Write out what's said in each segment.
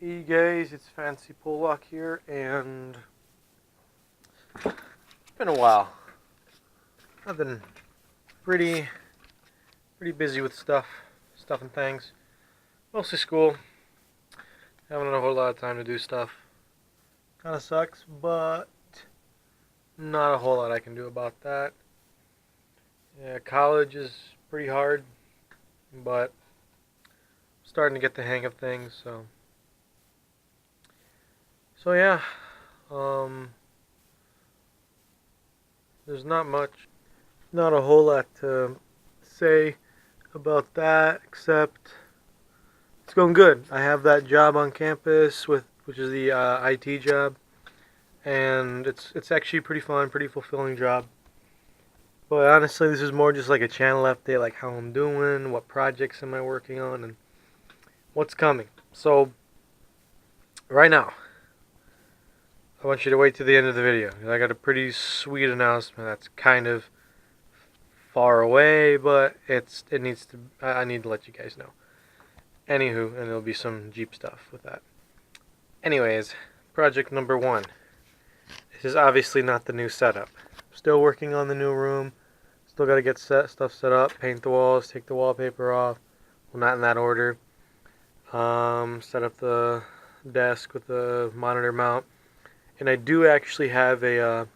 Hey guys, it's Fancy Pollock here, and it's been a while. I've been pretty busy with stuff and things. Mostly school. Haven't a whole lot of time to do stuff. Kind of sucks, but not a whole lot I can do about that. Yeah, college is pretty hard, but I'm starting to get the hang of things. So yeah. Um, there's not a whole lot to say about that except it's going good. I have that job on campus which is the IT job, and it's actually pretty fun, pretty fulfilling job. But honestly, this is more just like a channel update, like how I'm doing, what projects am I working on, and what's coming. So right now, I want you to wait to the end of the video. I got a pretty sweet announcement that's kind of far away, but it needs to. I need to let you guys know. Anywho, and there'll be some Jeep stuff with that. Anyways, project number one. This is obviously not the new setup. Still working on the new room. Still got to get stuff set up, paint the walls, take the wallpaper off. Well, not in that order. Set up the desk with the monitor mount, and I do actually have the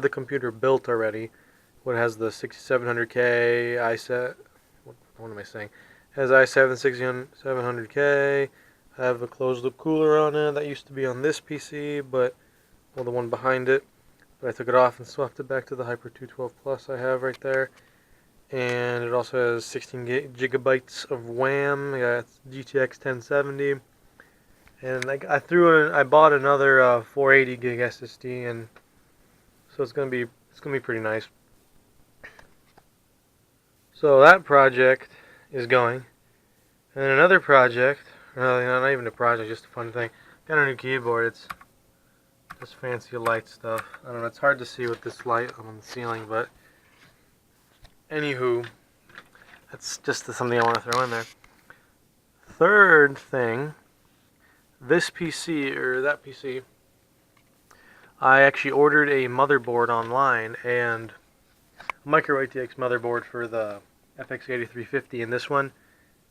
computer built already. What has the 6700K i7? What am I saying? It has i7 6700K. I have a closed loop cooler on it that used to be on this PC, but well, the one behind it. But I took it off and swapped it back to the Hyper 212 Plus I have right there. And it also has 16 gigabytes of RAM. I got GTX 1070. And I bought another 480 gig SSD, and so it's gonna be pretty nice. So that project is going, and then another project, really not even a project, just a fun thing. Got a new keyboard. It's this fancy light stuff. I don't know. It's hard to see with this light on the ceiling, but anywho, that's just something I want to throw in there. Third thing, this PC or that PC, I actually ordered a motherboard online, and a micro ATX motherboard for the FX 8350 in this one,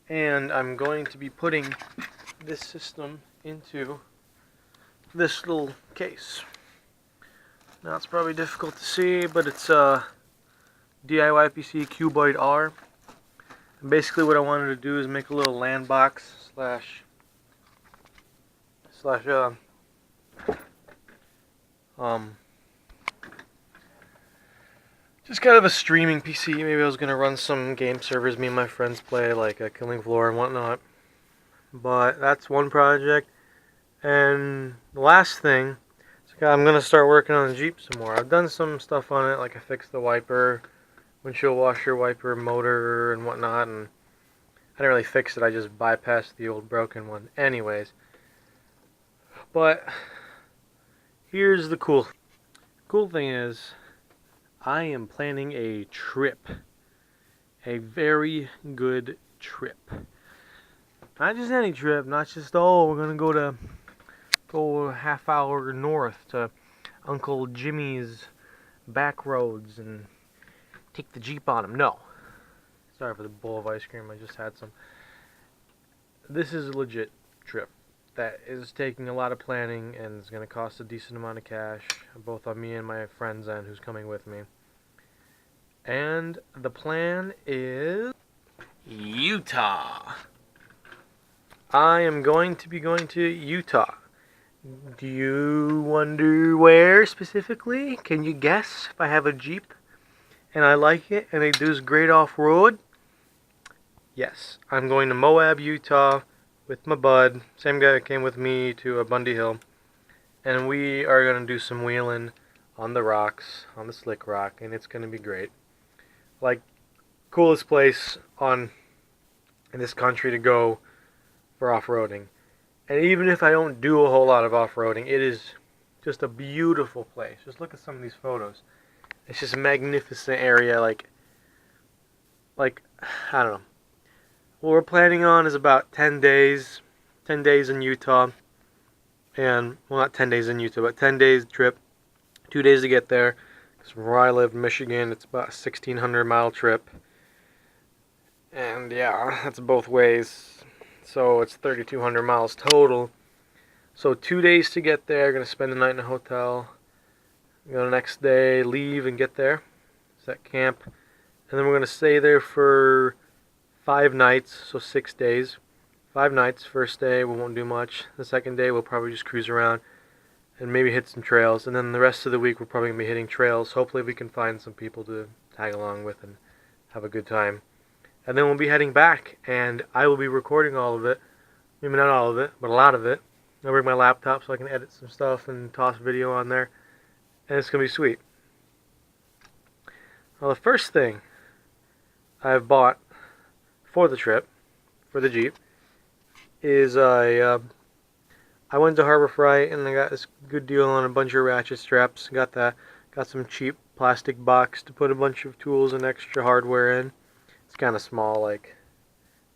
and I'm going to be putting this system into this little case. Now it's probably difficult to see, but it's a DIY PC Cuboid R. And basically what I wanted to do is make a little LAN box slash just kind of a streaming PC. Maybe I was going to run some game servers me and my friends play, like a Killing Floor and whatnot. But that's one project. And the last thing, I'm going to start working on the Jeep some more. I've done some stuff on it, like I fixed the wiper, windshield washer, wiper, motor, and whatnot. And I didn't really fix it. I just bypassed the old broken one. Anyways. But here's the cool thing is, I am planning a trip. A very good trip. Not just any trip, not just, we're going to go a half hour north to Uncle Jimmy's back roads and take the Jeep on him. No. Sorry for the bowl of ice cream, I just had some. This is a legit trip that is taking a lot of planning and is going to cost a decent amount of cash, both on me and my friend's end who's coming with me. And the plan is Utah. I am going to be going to Utah. Do you wonder where specifically? Can you guess if I have a Jeep and I like it and it does great off-road? Yes, I'm going to Moab, Utah with my bud, same guy that came with me to Bundy Hill, and we are going to do some wheeling on the rocks, on the slick rock, and it's going to be great. Like, coolest place in this country to go for off-roading. And even if I don't do a whole lot of off-roading, it is just a beautiful place. Just look at some of these photos. It's just a magnificent area, like I don't know. What we're planning on is about 10 days, 10 days in Utah. And, well, not 10 days in Utah, but 10 days trip. 2 days to get there. Because from where I live in Michigan, it's about a 1,600-mile trip. And, yeah, that's both ways. So it's 3,200 miles total. So 2 days to get there. Going to spend the night in a hotel. Go the next day, leave and get there. Set camp. And then we're going to stay there for 5 nights, so 6 days. 5 nights. First day, we won't do much. The second day, we'll probably just cruise around and maybe hit some trails. And then the rest of the week, we're probably going to be hitting trails. Hopefully, we can find some people to tag along with and have a good time. And then we'll be heading back, and I will be recording all of it. Maybe not all of it, but a lot of it. I'll bring my laptop so I can edit some stuff and toss video on there. And it's going to be sweet. Well, the first thing I've bought for the trip, for the Jeep, is I went to Harbor Freight and I got this good deal on a bunch of ratchet straps. Got some cheap plastic box to put a bunch of tools and extra hardware in. It's kind of small, like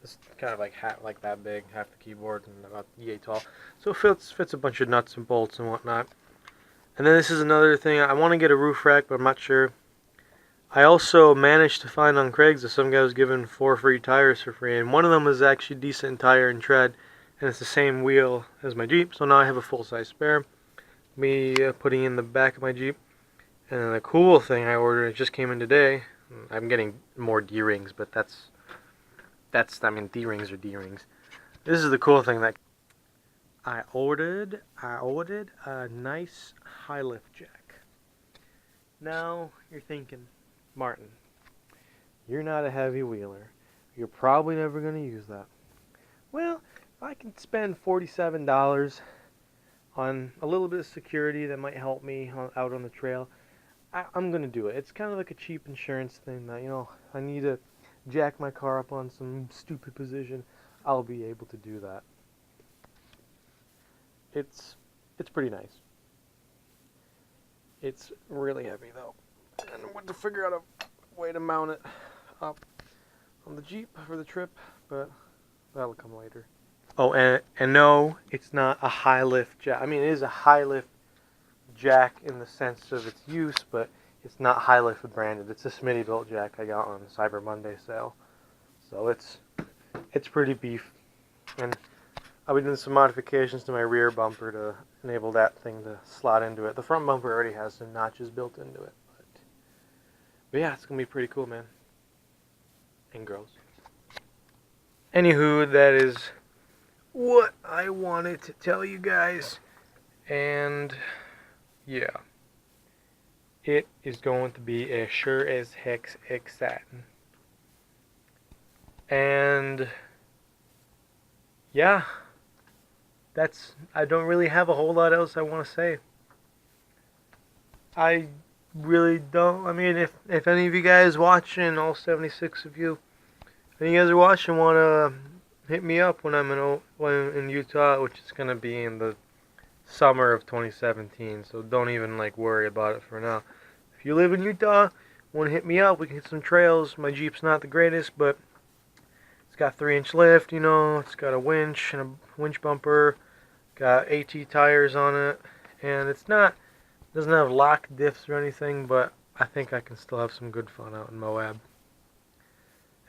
it's kind of like that big, half the keyboard and about yay tall. So it fits a bunch of nuts and bolts and whatnot. And then this is another thing. I want to get a roof rack, but I'm not sure. I also managed to find on Craigslist some guy was giving 4 free tires for free, and one of them is actually decent tire and tread, and it's the same wheel as my Jeep, so now I have a full-size spare. Me putting in the back of my Jeep. And then the cool thing I ordered, it just came in today. I'm getting more D-rings, but I mean, D-rings are D-rings. This is the cool thing that I ordered a nice high lift jack. Now you're thinking, Martin, you're not a heavy wheeler. You're probably never going to use that. Well, if I can spend $47 on a little bit of security that might help me out on the trail, I'm going to do it. It's kind of like a cheap insurance thing that, I need to jack my car up on some stupid position. I'll be able to do that. It's pretty nice. It's really heavy though. And I want to figure out a way to mount it up on the Jeep for the trip, but that'll come later. Oh, and no, it's not a high lift jack. I mean, it is a high lift jack in the sense of its use, but it's not high lift branded. It's a Smittybilt jack I got on Cyber Monday sale. So it's pretty beef. And I'll be doing some modifications to my rear bumper to enable that thing to slot into it. The front bumper already has some notches built into it. But yeah, it's going to be pretty cool, man. And girls. Anywho, that is what I wanted to tell you guys. And yeah, it is going to be a sure as heck exciting. And yeah, I don't really have a whole lot else I want to say. I really don't. I mean, if any of you guys watching, all 76 of you, if you guys are watching, want to hit me up when I'm in Utah, which is going to be in the summer of 2017, so don't even worry about it for now. If you live in Utah, want to hit me up, we can hit some trails. My Jeep's not the greatest, but it's got 3-inch lift, it's got a winch and a winch bumper, got AT tires on it, and doesn't have lock diffs or anything, but I think I can still have some good fun out in Moab.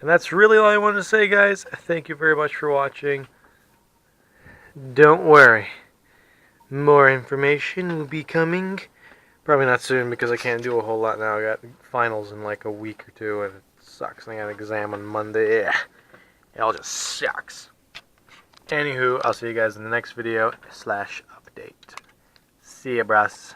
And that's really all I wanted to say, guys. Thank you very much for watching. Don't worry, more information will be coming. Probably not soon because I can't do a whole lot now. I got finals in a week or two, and it sucks. I got an exam on Monday. Yeah, it all just sucks. Anywho, I'll see you guys in the next video /update. See ya, bros.